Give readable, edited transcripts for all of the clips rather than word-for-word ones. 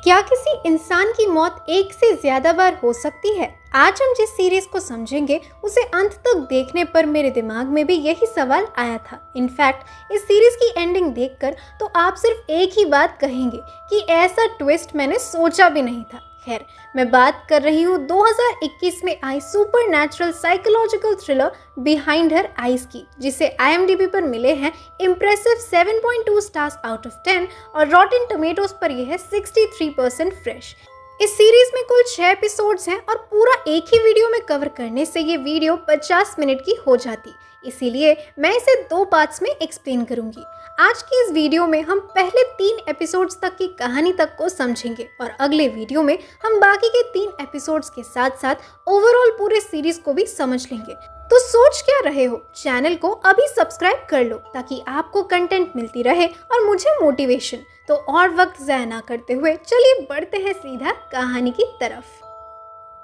क्या किसी इंसान की मौत एक से ज्यादा बार हो सकती है? आज हम जिस सीरीज को समझेंगे उसे अंत तक देखने पर मेरे दिमाग में भी यही सवाल आया था। इनफैक्ट इस सीरीज की एंडिंग देखकर तो आप सिर्फ एक ही बात कहेंगे कि ऐसा ट्विस्ट मैंने सोचा भी नहीं था। खैर, मैं बात कर रही हूँ 2021 में आई supernatural psychological thriller behind her eyes की, जिसे IMDb पर मिले हैं इम्प्रेसिव 7.2 स्टार्स आउट ऑफ 10 और रॉटेन टोमेटोज पर यह है 63% फ्रेश। इस सीरीज में कुल 6 एपिसोड्स हैं और पूरा एक ही वीडियो में कवर करने से ये वीडियो 50 मिनट की हो जाती, इसीलिए मैं इसे 2 पार्ट्स में एक्सप्लेन करूंगी। आज की इस वीडियो में हम पहले 3 एपिसोड्स तक की कहानी तक को समझेंगे और अगले वीडियो में हम बाकी के 3 एपिसोड्स के साथ साथ ओवरऑल पूरे सीरीज को भी समझ लेंगे। तो सोच क्या रहे हो, चैनल को अभी सब्सक्राइब कर लो ताकि आपको कंटेंट मिलती रहे और मुझे मोटिवेशन। तो और वक्त ज़ाया ना करते हुए चलिए बढ़ते हैं सीधा कहानी की तरफ।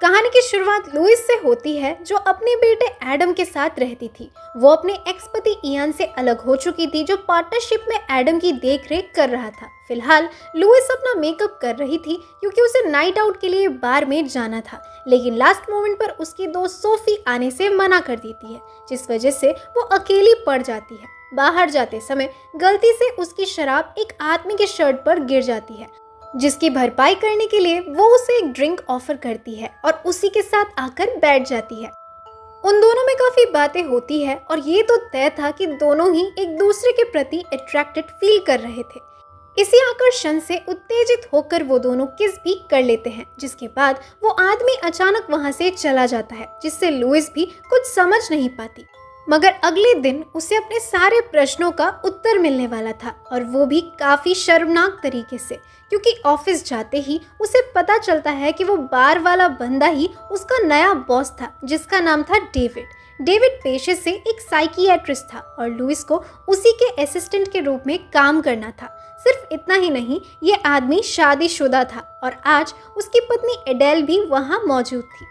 कहानी की शुरुआत लुइस से होती है, जो अपने बेटे एडम के साथ रहती थी। वो अपने एक्स पति इयान से अलग हो चुकी थी, जो पार्टनरशिप में एडम की देखरेख कर रहा था। फिलहाल लुइस अपना मेकअप कर रही थी क्योंकि उसे नाइट आउट के लिए बार में जाना था, लेकिन लास्ट मोमेंट पर उसकी दोस्त सोफी आने से मना कर देती है, जिस वजह से वो अकेली पड़ जाती है। बाहर जाते समय गलती से उसकी शराब एक आदमी के शर्ट पर गिर जाती है, जिसकी भरपाई करने के लिए वो उसे एक ड्रिंक ऑफर करती है और उसी के साथ आकर बैठ जाती है। उन दोनों में काफी बातें होती है और ये तो तय था कि दोनों ही एक दूसरे के प्रति अट्रैक्टेड फील कर रहे थे। इसी आकर्षण से उत्तेजित होकर वो दोनों किस भी कर लेते हैं, जिसके बाद वो आदमी अचानक वहां से चला जाता है, जिससे लुइस भी कुछ समझ नहीं पाती। मगर अगले दिन उसे अपने सारे प्रश्नों का उत्तर मिलने वाला था, और वो भी काफी शर्मनाक तरीके से, क्योंकि ऑफिस जाते ही उसे पता चलता है कि वो बार वाला बंदा ही उसका नया बॉस था, जिसका नाम था डेविड। डेविड पेशे से एक साइकियाट्रिस्ट था और लुइस को उसी के असिस्टेंट के रूप में काम करना था। सिर्फ इतना ही नहीं, ये आदमी शादीशुदा था और आज उसकी पत्नी एडेल भी वहाँ मौजूद थी।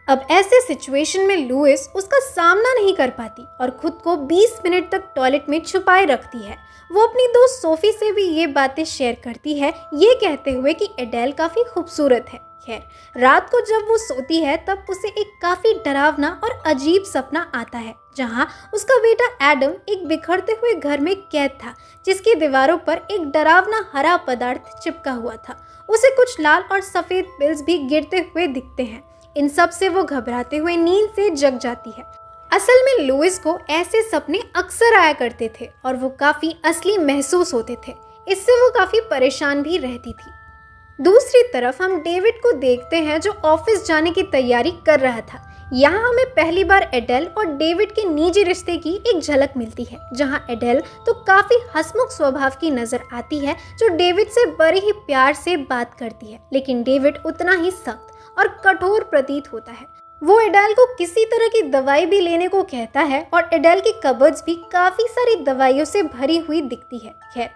अब ऐसे सिचुएशन में लुइस उसका सामना नहीं कर पाती और खुद को 20 मिनट तक टॉयलेट में छुपाए रखती है। वो अपनी दोस्त सोफी से भी ये बातें शेयर करती है, ये कहते हुए कि एडेल काफ़ी खूबसूरत है। खैर, रात को जब वो सोती है तब उसे एक काफ़ी डरावना और अजीब सपना आता है, जहाँ उसका बेटा एडम एक बिखरते हुए घर में कैद था, जिसकी दीवारों पर एक डरावना हरा पदार्थ चिपका हुआ था। उसे कुछ लाल और सफ़ेद पिल्स भी गिरते हुए दिखते हैं। इन सब से वो घबराते हुए नींद से जग जाती है। असल में लुइस को ऐसे सपने अक्सर आया करते थे और वो काफ़ी असली महसूस होते थे। इससे वो काफ़ी परेशान भी रहती थी। दूसरी तरफ हम डेविड को देखते हैं, जो ऑफिस जाने की तैयारी कर रहा था। यहाँ हमें पहली बार एडेल और डेविड के निजी रिश्ते की एक झलक मिलती है, जहाँ एडेल तो काफ़ी हंसमुख स्वभाव की नज़र आती है, जो डेविड से बड़े ही प्यार से बात करती है, लेकिन डेविड उतना ही सख्त और कठोर प्रतीत होता है। वो एडेल को किसी तरह की दवाई भी लेने को कहता है और एडेल की कबर्ड्स भी काफ़ी सारी दवाइयों से भरी हुई दिखती है। खैर,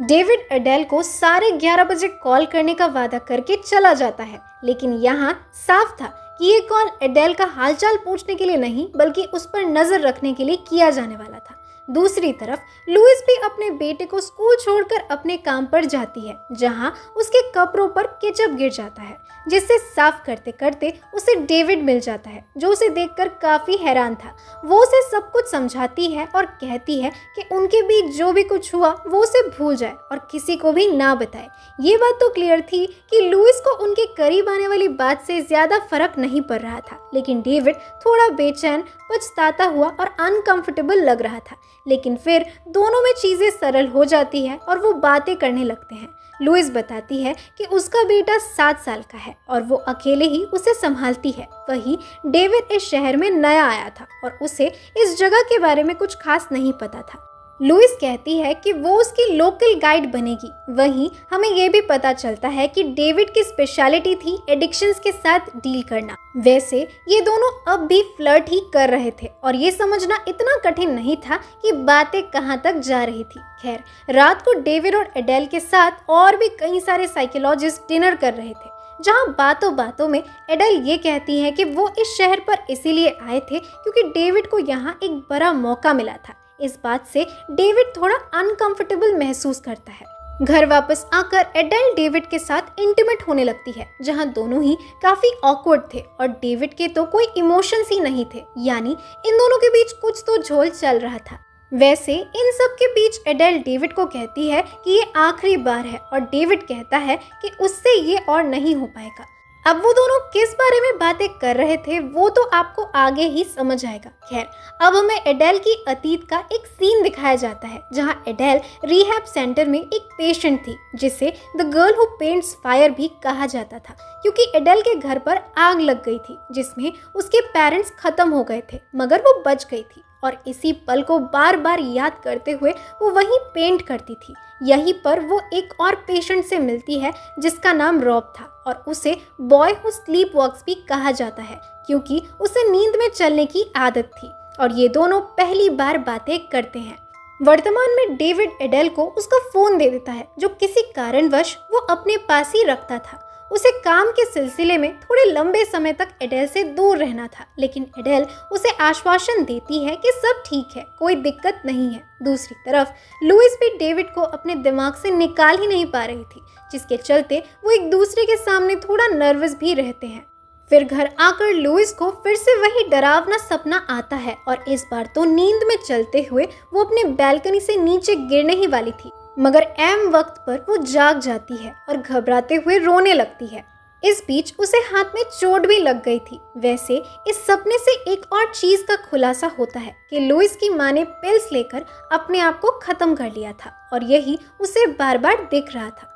डेविड एडेल को 11:30 बजे कॉल करने का वादा करके चला जाता है, लेकिन यहाँ साफ था कि ये कॉल एडेल का हालचाल पूछने के लिए नहीं, बल्कि उस पर नज़र रखने के लिए किया जाने वाला था। दूसरी तरफ लुइस भी अपने बेटे को स्कूल छोड़कर अपने काम पर जाती है, जहां उसके कपड़ों पर केचप गिर जाता है, जिससे साफ करते करते उसे डेविड मिल जाता है, जो उसे देखकर काफ़ी हैरान था। वो उसे सब कुछ समझाती है और कहती है कि उनके बीच जो भी कुछ हुआ वो उसे भूल जाए और किसी को भी ना बताए। ये बात तो क्लियर थी कि लुइस को उनके करीब आने वाली बात से ज़्यादा फर्क नहीं पड़ रहा था, लेकिन डेविड थोड़ा बेचैन, पछताता हुआ और अनकंफर्टेबल लग रहा था। लेकिन फिर दोनों में चीज़ें सरल हो जाती है और वो बातें करने लगते हैं। लुइस बताती है कि उसका बेटा 7 साल का है और वो अकेले ही उसे संभालती है। वहीं डेविड इस शहर में नया आया था और उसे इस जगह के बारे में कुछ खास नहीं पता था। लुइस कहती है कि वो उसकी लोकल गाइड बनेगी। वहीं हमें ये भी पता चलता है कि डेविड की स्पेशलिटी थी एडिक्शंस के साथ डील करना। वैसे ये दोनों अब भी फ्लर्ट ही कर रहे थे और ये समझना इतना कठिन नहीं था कि बातें कहाँ तक जा रही थी। खैर, रात को डेविड और एडेल के साथ और भी कई सारे साइकोलॉजिस्ट डिनर कर रहे थे, जहाँ बातों बातों में एडेल ये कहती है कि वो इस शहर पर इसीलिए आए थे क्योंकि डेविड को यहाँ एक बड़ा मौका मिला था। इस बात से डेविड थोड़ा अनकंफर्टेबल महसूस करता है। घर वापस आकर एडेल डेविड के साथ इंटीमेट होने लगती है, जहां दोनों ही काफी ऑकवर्ड थे और डेविड के तो कोई इमोशंस ही नहीं थे, यानी इन दोनों के बीच कुछ तो झोल चल रहा था। वैसे इन सब के बीच एडेल डेविड को कहती है कि ये आखिरी बार है और डेविड कहता है कि उससे ये और नहीं हो पाएगा। अब वो दोनों किस बारे में बातें कर रहे थे वो तो आपको आगे ही समझ आएगा। खैर, अब हमें एडेल की अतीत का एक सीन दिखाया जाता है, जहां एडेल रिहैब सेंटर में एक पेशेंट थी जिसे the girl who paints fire भी कहा जाता था, क्योंकि एडेल के घर पर आग लग गई थी जिसमें उसके पेरेंट्स खत्म हो गए थे, मगर वो बच गई थी और इसी पल को बार बार याद करते हुए वो वहीं पेंट करती थी। यहीं पर वो एक और पेशेंट से मिलती है जिसका नाम रॉब था और उसे बॉय हु स्लीप वॉक्स भी कहा जाता है, क्योंकि उसे नींद में चलने की आदत थी और ये दोनों पहली बार बातें करते हैं। वर्तमान में डेविड एडेल को उसका फोन दे देता है, जो किसी कारणवश वो अपने पास ही रखता था। उसे काम के सिलसिले में थोड़े लंबे समय तक एडेल से दूर रहना था, लेकिन एडेल उसे आश्वासन देती है कि सब ठीक है, कोई दिक्कत नहीं है। दूसरी तरफ लुइस भी डेविड को अपने दिमाग से निकाल ही नहीं पा रही थी, जिसके चलते वो एक दूसरे के सामने थोड़ा नर्वस भी रहते हैं। फिर घर आकर लुइस को फिर से वही डरावना सपना आता है और इस बार तो नींद में चलते हुए वो अपने बैल्कनी से नीचे गिरने ही वाली थी, मगर ऐन वक्त पर वो जाग जाती है और घबराते हुए रोने लगती है। इस बीच उसे हाथ में चोट भी लग गई थी। वैसे इस सपने से एक और चीज का खुलासा होता है कि लुइस की माँ ने पिल्स लेकर अपने आप को खत्म कर लिया था और यही उसे बार बार दिख रहा था।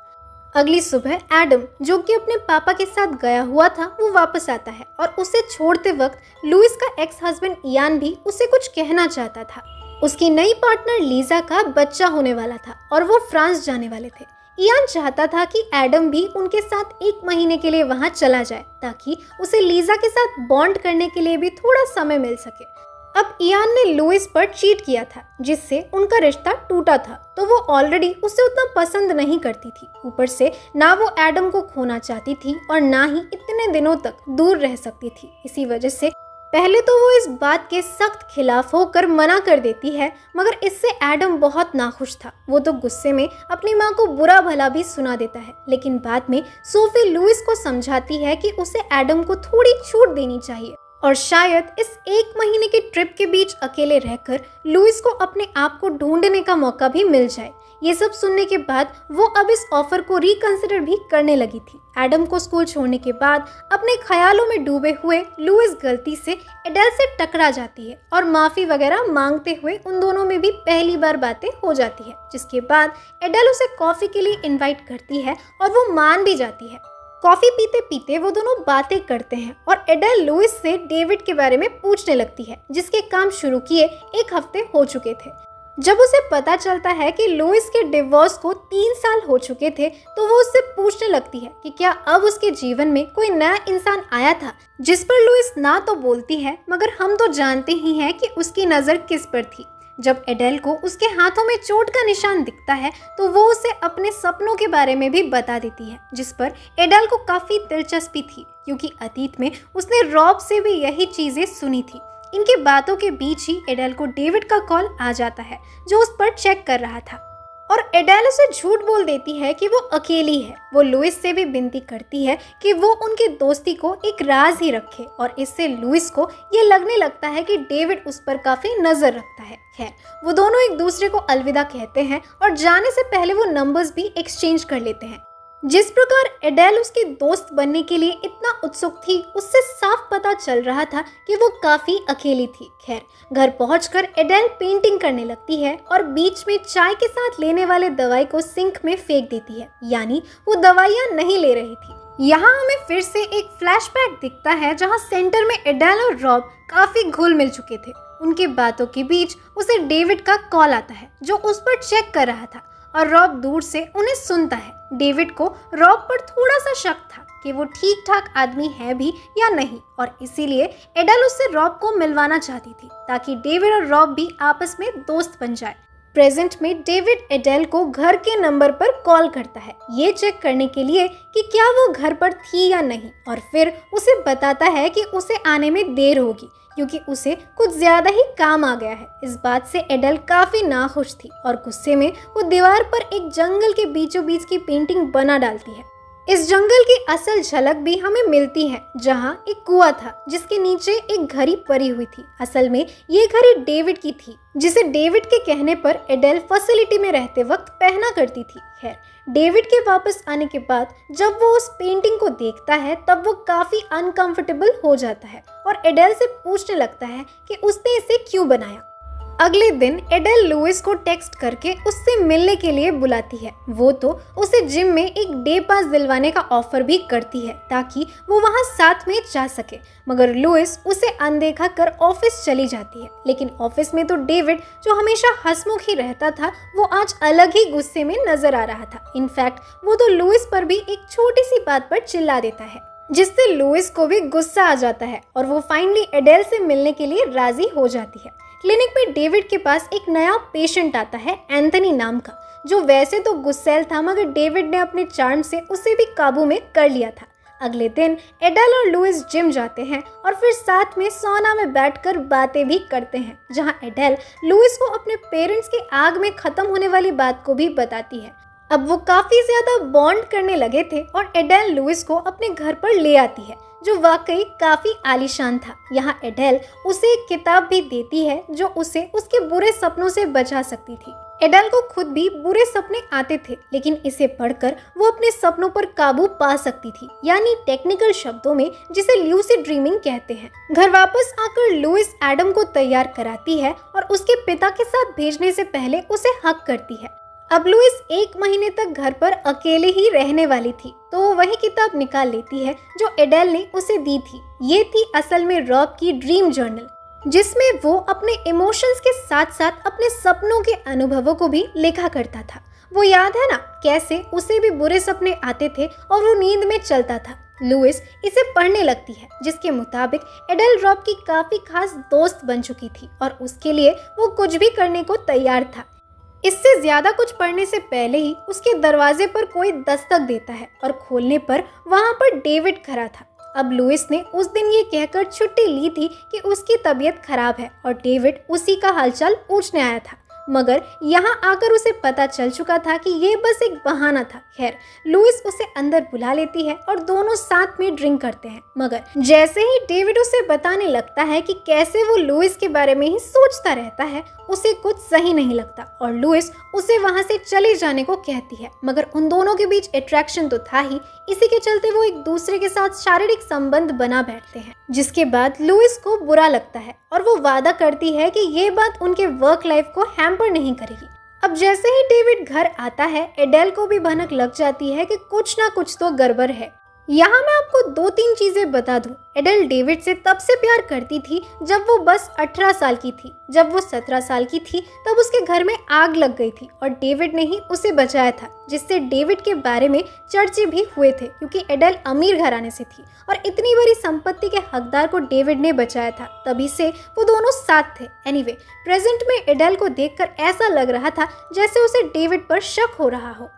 अगली सुबह एडम, जो कि अपने पापा के साथ गया हुआ था, वो वापस आता है और उसे छोड़ते वक्त लुइस का एक्स हस्बैंड इयान भी उसे कुछ कहना चाहता था। उसकी नई पार्टनर लीजा का बच्चा होने वाला था और वो फ्रांस जाने वाले थे। इयान चाहता था कि एडम भी उनके साथ 1 महीने के लिए वहां चला जाए, ताकि उसे लीजा के साथ बॉन्ड करने के लिए भी थोड़ा समय मिल सके। अब इयान ने लुइस पर चीट किया था, जिससे उनका रिश्ता टूटा था, तो वो ऑलरेडी उसे उतना पसंद नहीं करती थी। ऊपर से ना वो एडम को खोना चाहती थी और ना ही इतने दिनों तक दूर रह सकती थी। इसी वजह से पहले तो वो इस बात के सख्त खिलाफ होकर मना कर देती है, मगर इससे एडम बहुत नाखुश था। वो तो गुस्से में अपनी माँ को बुरा भला भी सुना देता है, लेकिन बाद में सोफी लुइस को समझाती है कि उसे एडम को थोड़ी छूट देनी चाहिए और शायद इस 1 महीने के ट्रिप के बीच अकेले रहकर लुइस को अपने आप को ढूंढने का मौका भी मिल जाए। ये सब सुनने के बाद वो अब इस ऑफर को रिकंसिडर भी करने लगी थी। एडम को स्कूल छोड़ने के बाद अपने ख्यालों में डूबे हुए लुइस गलती से एडेल से टकरा जाती है और माफी वगैरह मांगते हुए उन दोनों में भी पहली बार बातें हो जाती है, जिसके बाद एडेल उसे कॉफी के लिए इनवाइट करती है और वो मान भी जाती है। कॉफी पीते पीते वो दोनों बातें करते हैं और एडेल लुइस से डेविड के बारे में पूछने लगती है, जिसके काम शुरू किए 1 हफ्ते हो चुके थे। जब उसे पता चलता है कि लुइस के डिवोर्स को 3 साल हो चुके थे, तो वो उससे पूछने लगती है कि क्या अब उसके जीवन में कोई नया इंसान आया था, जिस पर लुइस ना तो बोलती है, मगर हम तो जानते ही हैं कि उसकी नज़र किस पर थी। जब एडेल को उसके हाथों में चोट का निशान दिखता है, तो वो उसे अपने सपनों के बारे में भी बता देती है, जिस पर एडेल को काफ़ी दिलचस्पी थी, क्योंकि अतीत में उसने रॉब से भी यही चीज़ें सुनी थी। इनकी बातों के बीच ही एडेल को डेविड का कॉल आ जाता है, जो उस पर चेक कर रहा था, और एडेल उसे झूठ बोल देती है कि वो अकेली है। वो लुइस से भी विनती करती है कि वो उनकी दोस्ती को एक राज ही रखे, और इससे लुइस को ये लगने लगता है कि डेविड उस पर काफ़ी नज़र रखता है। खैर, वो दोनों एक दूसरे को अलविदा कहते हैं और जाने से पहले वो नंबर्स भी एक्सचेंज कर लेते हैं। जिस प्रकार एडेल उसकी दोस्त बनने के लिए इतना उत्सुक थी, उससे साफ पता चल रहा था कि वो काफ़ी अकेली थी। खैर, घर पहुंचकर एडेल पेंटिंग करने लगती है और बीच में चाय के साथ लेने वाले दवाई को सिंक में फेंक देती है, यानी वो दवाइयाँ नहीं ले रही थी। यहाँ हमें फिर से एक फ्लैशबैक दिखता है, जहाँ सेंटर में एडेल और रॉब काफ़ी घुल मिल चुके थे। उनकी बातों के बीच उसे डेविड का कॉल आता है, जो उस पर चेक कर रहा था, और रॉब दूर से उन्हें सुनता है। डेविड को रॉब पर थोड़ा सा शक था कि वो ठीक ठाक आदमी है भी या नहीं, और इसीलिए एडेल उससे रॉब को मिलवाना चाहती थी, ताकि डेविड और रॉब भी आपस में दोस्त बन जाए। प्रेजेंट में डेविड एडेल को घर के नंबर पर कॉल करता है, ये चेक करने के लिए कि क्या वो घर पर थी या नहीं, और फिर उसे बताता है कि उसे आने में देर होगी क्योंकि उसे कुछ ज्यादा ही काम आ गया है। इस बात से एडेल काफी नाखुश थी और गुस्से में वो दीवार पर एक जंगल के बीचों बीच की पेंटिंग बना डालती है। इस जंगल की असल झलक भी हमें मिलती है जहाँ एक कुआं था जिसके नीचे एक घड़ी पड़ी हुई थी। असल में ये घड़ी डेविड की थी, जिसे डेविड के कहने पर एडेल फैसिलिटी में रहते वक्त पहना करती थी। खैर, डेविड के वापस आने के बाद जब वो उस पेंटिंग को देखता है तब वो काफी अनकंफर्टेबल हो जाता है और एडेल से पूछने लगता है कि उसने इसे क्यों बनाया। अगले दिन एडेल लुइस को टेक्स्ट करके उससे मिलने के लिए बुलाती है। वो तो उसे जिम में एक डे पास दिलवाने का ऑफर भी करती है ताकि वो वहाँ साथ में जा सके, मगर लुइस उसे अनदेखा कर ऑफिस चली जाती है। लेकिन ऑफिस में तो डेविड, जो हमेशा हंसमुख ही रहता था, वो आज अलग ही गुस्से में नजर आ रहा था। इनफैक्ट वो तो लुइस पर भी एक छोटी सी बात पर चिल्ला देता है, जिससे लुइस को भी गुस्सा आ जाता है और वो फाइनली एडेल से मिलने के लिए राजी हो जाती है। क्लिनिक में डेविड के पास एक नया पेशेंट आता है, एंथनी नाम का, जो वैसे तो गुस्सैल था मगर डेविड ने अपने चार्म से उसे भी काबू में कर लिया था। अगले दिन एडेल और लुइस जिम जाते हैं और फिर साथ में सौना में बैठकर बातें भी करते हैं, जहां एडेल लुइस को अपने पेरेंट्स की आग में खत्म होने वाली बात को भी बताती है। अब वो काफी ज्यादा बॉन्ड करने लगे थे और एडेल लुइस को अपने घर पर ले आती है, जो वाकई काफी आलीशान था। यहाँ एडेल उसे एक किताब भी देती है जो उसे उसके बुरे सपनों से बचा सकती थी। एडेल को खुद भी बुरे सपने आते थे, लेकिन इसे पढ़कर वो अपने सपनों पर काबू पा सकती थी, यानी टेक्निकल शब्दों में जिसे ल्यूसिड ड्रीमिंग कहते हैं। घर वापस आकर लुइस एडम को तैयार कराती है और उसके पिता के साथ भेजने से पहले उसे हक करती है। अब लुइस 1 महीने तक घर पर अकेले ही रहने वाली थी, तो वो वही किताब निकाल लेती है जो एडेल ने उसे दी थी। ये थी असल में रॉब की ड्रीम जर्नल, जिसमें वो अपने इमोशंस के साथ साथ अपने सपनों के अनुभवों को भी लिखा करता था। वो याद है ना, कैसे उसे भी बुरे सपने आते थे और वो नींद में चलता था। लुइस इसे पढ़ने लगती है, जिसके मुताबिक एडेल रॉब की काफी खास दोस्त बन चुकी थी और उसके लिए वो कुछ भी करने को तैयार था। इससे ज्यादा कुछ पढ़ने से पहले ही उसके दरवाजे पर कोई दस्तक देता है और खोलने पर वहां पर डेविड खड़ा था। अब लुइस ने उस दिन ये कहकर छुट्टी ली थी कि उसकी तबीयत खराब है और डेविड उसी का हालचाल पूछने आया था, मगर यहाँ आकर उसे पता चल चुका था कि ये बस एक बहाना था। खैर, लुइस उसे अंदर बुला लेती है और दोनों साथ में ड्रिंक करते हैं, मगर जैसे ही डेविड उसे बताने लगता है कि कैसे वो लुइस के बारे में ही सोचता रहता है, उसे कुछ सही नहीं लगता और लुइस उसे वहां से चले जाने को कहती है। मगर उन दोनों के बीच अट्रैक्शन तो था ही, इसी के चलते वो एक दूसरे के साथ शारीरिक संबंध बना बैठते हैं, जिसके बाद लुइस को बुरा लगता है और वो वादा करती है कि ये बात उनके वर्क लाइफ को हैम्पर नहीं करेगी। अब जैसे ही डेविड घर आता है, एडेल को भी भनक लग जाती है कि कुछ ना कुछ तो गड़बड़ है। यहाँ मैं आपको 2-3 चीजें बता दूं। एडेल डेविड से तब से प्यार करती थी जब वो बस 18 साल की थी। जब वो 17 साल की थी तब उसके घर में आग लग गई थी और डेविड ने ही उसे बचाया था, जिससे डेविड के बारे में चर्चे भी हुए थे क्योंकि एडेल अमीर घराने से थी और इतनी बड़ी संपत्ति के हकदार को डेविड ने बचाया था, तभी से वो दोनों साथ थे। एनीवे, प्रेजेंट में एडेल को देखकर ऐसा लग रहा था जैसे उसे डेविड पर शक हो रहा हो।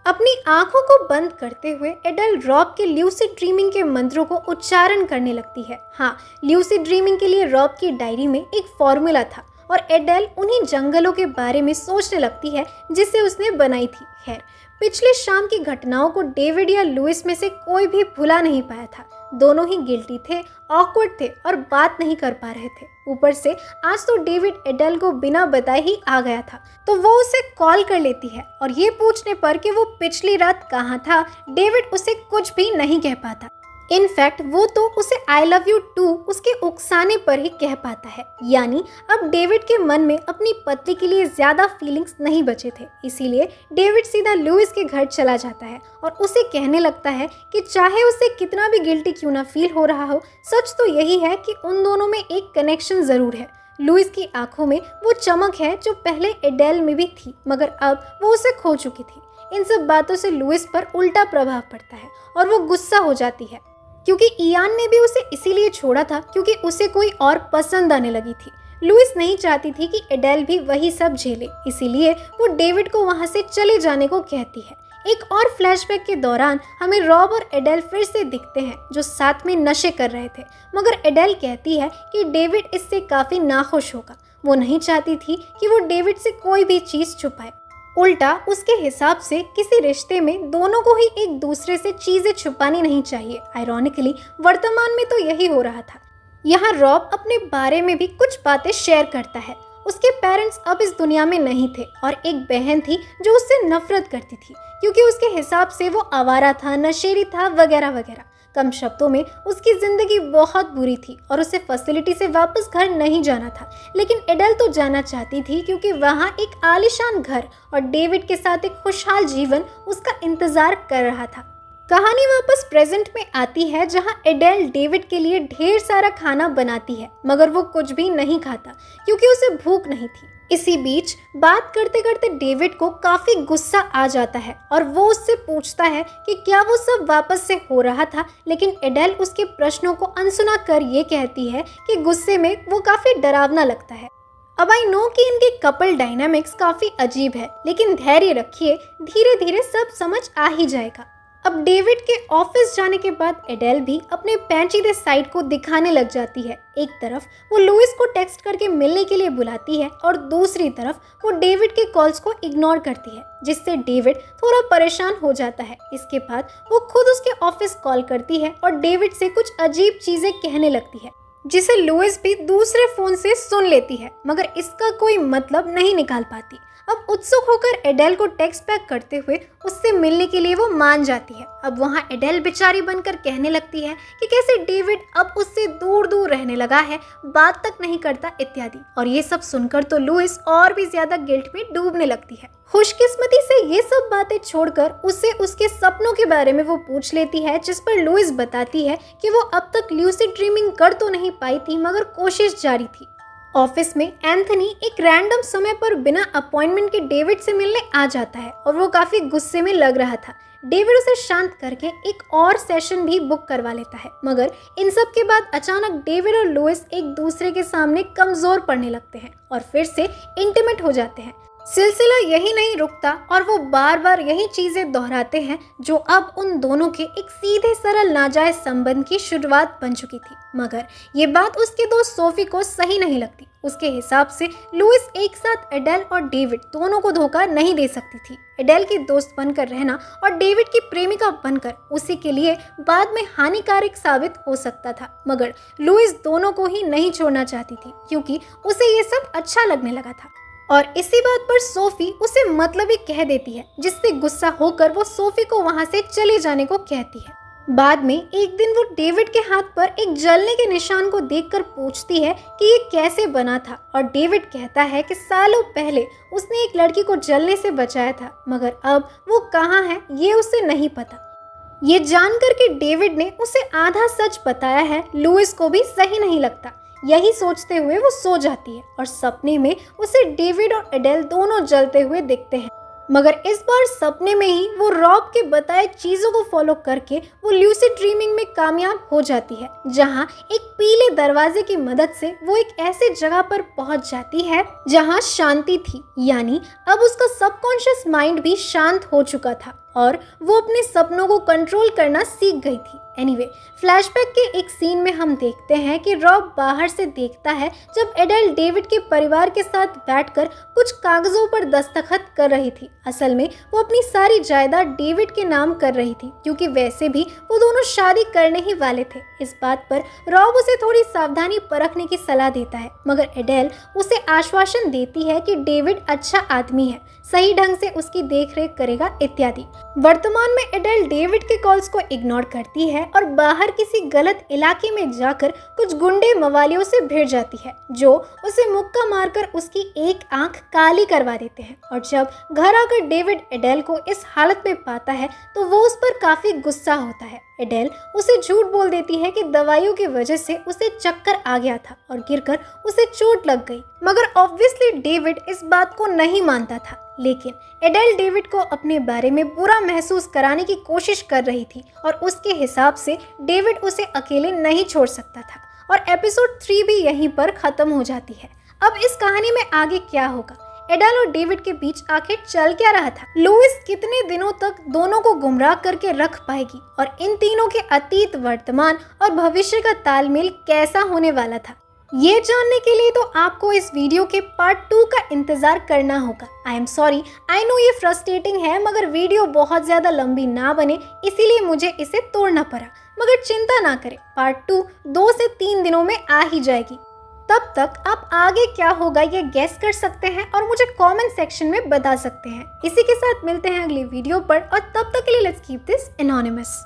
अपनी आंखों को बंद करते हुए एडेल रॉब के ल्यूसिड ड्रीमिंग के मंत्रों को उच्चारण करने लगती है। हाँ, ल्यूसिड ड्रीमिंग के लिए रॉब की डायरी में एक फॉर्मूला था और एडेल उन्हीं जंगलों के बारे में सोचने लगती है जिसे उसने बनाई थी। खैर, पिछले शाम की घटनाओं को डेविड या लुइस में से कोई भी भुला नहीं पाया था। दोनों ही गिल्टी थे, ऑकवर्ड थे और बात नहीं कर पा रहे थे। ऊपर से आज तो डेविड एडेल को बिना बताए ही आ गया था, तो वो उसे कॉल कर लेती है और ये पूछने पर कि वो पिछली रात कहाँ था, डेविड उसे कुछ भी नहीं कह पाता। इनफैक्ट वो तो उसे आई लव यू टू उसके उकसाने पर ही कह पाता है। यानी अब डेविड के मन में अपनी पत्नी के लिए ज्यादा फीलिंग्स नहीं बचे थे, इसीलिए डेविड सीधा लुइस के घर चला जाता है और उसे कहने लगता है कि चाहे उसे कितना भी गिल्टी क्यों ना फील हो रहा हो, सच तो यही है कि उन दोनों में एक कनेक्शन जरूर है। लुइस की आंखों में वो चमक है जो पहले एडेल में भी थी, मगर अब वो उसे खो चुकी थी। इन सब बातों से लुइस पर उल्टा प्रभाव पड़ता है और वो गुस्सा हो जाती है, क्योंकि इयान ने भी उसे इसीलिए छोड़ा था क्योंकि उसे कोई और पसंद आने लगी थी। लुइस नहीं चाहती थी कि एडेल भी वही सब झेले, इसीलिए वो डेविड को वहां से चले जाने को कहती है। एक और फ्लैशबैक के दौरान हमें रॉब और एडेल फिर से दिखते हैं जो साथ में नशे कर रहे थे, मगर एडेल कहती है कि डेविड इससे काफी नाखुश होगा। वो नहीं चाहती थी कि वो डेविड से कोई भी चीज छुपाए। उल्टा उसके हिसाब से किसी रिश्ते में दोनों को ही एक दूसरे से चीजें छुपानी नहीं चाहिए। आयरॉनिकली वर्तमान में तो यही हो रहा था। यहाँ रॉब अपने बारे में भी कुछ बातें शेयर करता है। उसके पेरेंट्स अब इस दुनिया में नहीं थे और एक बहन थी जो उससे नफरत करती थी क्योंकि उसके हिसाब से वो आवारा था, नशेड़ी था, वगैरह वगैरह। कम शब्दों में उसकी जिंदगी बहुत बुरी थी और उसे फैसिलिटी से वापस घर नहीं जाना था, लेकिन एडेल तो जाना चाहती थी क्योंकि वहाँ एक आलीशान घर और डेविड के साथ एक खुशहाल जीवन उसका इंतजार कर रहा था। कहानी वापस प्रेजेंट में आती है जहां एडेल डेविड के लिए ढेर सारा खाना बनाती है, मगर वो कुछ भी नहीं खाता क्योंकि उसे भूख नहीं थी। इसी बीच बात करते करते डेविड को काफी गुस्सा आ जाता है और वो उससे पूछता है कि क्या वो सब वापस से हो रहा था, लेकिन एडेल उसके प्रश्नों को अनसुना कर ये कहती है कि गुस्से में वो काफी डरावना लगता है। अब आई नो कि इनके कपल डायनामिक्स काफी अजीब है, लेकिन धैर्य रखिए, धीरे धीरे सब समझ आ ही जाएगा। अब डेविड के ऑफिस जाने के बाद एडेल भी अपने पेचीदे साइड को दिखाने लग जाती है। एक तरफ वो लुइस को टेक्स्ट करके मिलने के लिए बुलाती है और दूसरी तरफ वो डेविड के कॉल्स को इग्नोर करती है, जिससे डेविड थोड़ा परेशान हो जाता है। इसके बाद वो खुद उसके ऑफिस कॉल करती है और डेविड से कुछ अजीब चीजें कहने लगती है, जिसे लुइस भी दूसरे फोन से सुन लेती है, मगर इसका कोई मतलब नहीं निकाल पाती। अब उत्सुक होकर एडेल को टेक्स्ट बैक करते हुए उससे मिलने के लिए वो मान जाती है। अब वहाँ एडेल बेचारी बनकर कहने लगती है कि कैसे डेविड अब उससे दूर दूर रहने लगा है, बात तक नहीं करता इत्यादि। और ये सब सुनकर तो लुइस और भी ज्यादा गिल्ट में डूबने लगती है। खुशकिस्मती से ये सब बातें छोड़कर उससे उसके सपनों के बारे में वो पूछ लेती है, जिस पर लुइस बताती है कि वो अब तक ल्यूसिड ड्रीमिंग कर तो नहीं पाई थी, मगर कोशिश जारी थी। ऑफिस में एंथनी एक रैंडम समय पर बिना अपॉइंटमेंट के डेविड से मिलने आ जाता है और वो काफी गुस्से में लग रहा था। डेविड उसे शांत करके एक और सेशन भी बुक करवा लेता है, मगर इन सब के बाद अचानक डेविड और लुइस एक दूसरे के सामने कमजोर पड़ने लगते हैं और फिर से इंटीमेट हो जाते हैं। सिलसिला यही नहीं रुकता और वो बार बार यही चीजें दोहराते हैं जो अब उन दोनों के एक सीधे सरल नाजायज संबंध की शुरुआत बन चुकी थी। मगर ये बात उसके दोस्त सोफी को सही नहीं लगती। उसके हिसाब से लुइस एक साथ एडेल और डेविड दोनों को धोखा नहीं दे सकती थी। एडेल की दोस्त बनकर रहना और डेविड की प्रेमिका बनकर उसी के लिए बाद में हानिकारक साबित हो सकता था, मगर लुइस दोनों को ही नहीं छोड़ना चाहती थी क्योंकि उसे ये सब अच्छा लगने लगा था। और इसी बात पर सोफी उसे मतलबी कह देती है, जिससे गुस्सा होकर वो सोफी को वहां से चले जाने को कहती है। बाद में एक दिन वो डेविड के हाथ पर एक जलने के निशान को देखकर पूछती है कि ये कैसे बना था, और डेविड कहता है कि सालों पहले उसने एक लड़की को जलने से बचाया था, मगर अब वो कहाँ है ये उसे नहीं पता। ये जानकर कि डेविड ने उसे आधा सच बताया है, लुइस को भी सही नहीं लगता। यही सोचते हुए वो सो जाती है और सपने में उसे डेविड और एडेल दोनों जलते हुए दिखते हैं, मगर इस बार सपने में ही वो रॉब के बताए चीजों को फॉलो करके वो ल्यूसिड ड्रीमिंग में कामयाब हो जाती है, जहां एक पीले दरवाजे की मदद से वो एक ऐसे जगह पर पहुंच जाती है जहां शांति थी, यानी अब उसका सबकॉन्शियस माइंड भी शांत हो चुका था और वो अपने सपनों को कंट्रोल करना सीख गई थी। एनीवे, फ्लैशबैक के एक सीन में हम देखते हैं कि रॉब बाहर से देखता है जब एडेल डेविड के परिवार के साथ बैठकर कुछ कागजों पर दस्तखत कर रही थी। असल में वो अपनी सारी जायदाद डेविड के नाम कर रही थी क्योंकि वैसे भी वो दोनों शादी करने ही वाले थे। इस बात पर रॉब उसे थोड़ी सावधानी परखने की सलाह देता है, मगर एडेल उसे आश्वासन देती है कि डेविड अच्छा आदमी है, सही ढंग से उसकी देखरेख करेगा इत्यादि। वर्तमान में एडेल डेविड के कॉल्स को इग्नोर करती है और बाहर किसी गलत इलाके में जाकर कुछ गुंडे मवालियों से भिड़ जाती है, जो उसे मुक्का मारकर उसकी एक आंख काली करवा देते हैं। और जब घर आकर डेविड एडेल को इस हालत में पाता है तो वो उस पर काफी गुस्सा होता है। एडेल उसे झूठ बोल देती है कि दवाइयों की वजह से उसे चक्कर आ गया था और गिरकर उसे चोट लग गई, मगर ऑब्वियसली डेविड इस बात को नहीं मानता था। लेकिन एडेल डेविड को अपने बारे में बुरा महसूस कराने की कोशिश कर रही थी और उसके हिसाब से डेविड उसे अकेले नहीं छोड़ सकता था। और एपिसोड 3 भी यहीं पर खत्म हो जाती है। अब इस कहानी में आगे क्या होगा, एडल और डेविड के बीच आखिर चल क्या रहा था, लुइस कितने दिनों तक दोनों को गुमराह करके रख पाएगी और इन तीनों के अतीत, वर्तमान और भविष्य का तालमेल कैसा होने वाला था, ये जानने के लिए तो आपको इस वीडियो के पार्ट 2 का इंतजार करना होगा। I am sorry, I know ये फ्रस्ट्रेटिंग है, मगर वीडियो बहुत ज्यादा लंबी ना बने इसीलिए मुझे इसे तोड़ना पड़ा। मगर चिंता ना करें, पार्ट 2 से 3 दिनों में आ ही जाएगी। तब तक आप आगे क्या होगा ये गेस कर सकते हैं और मुझे कमेंट सेक्शन में बता सकते हैं। इसी के साथ मिलते हैं अगली वीडियो पर और तब तक के लिए लेट्स कीप दिस एनोनिमस।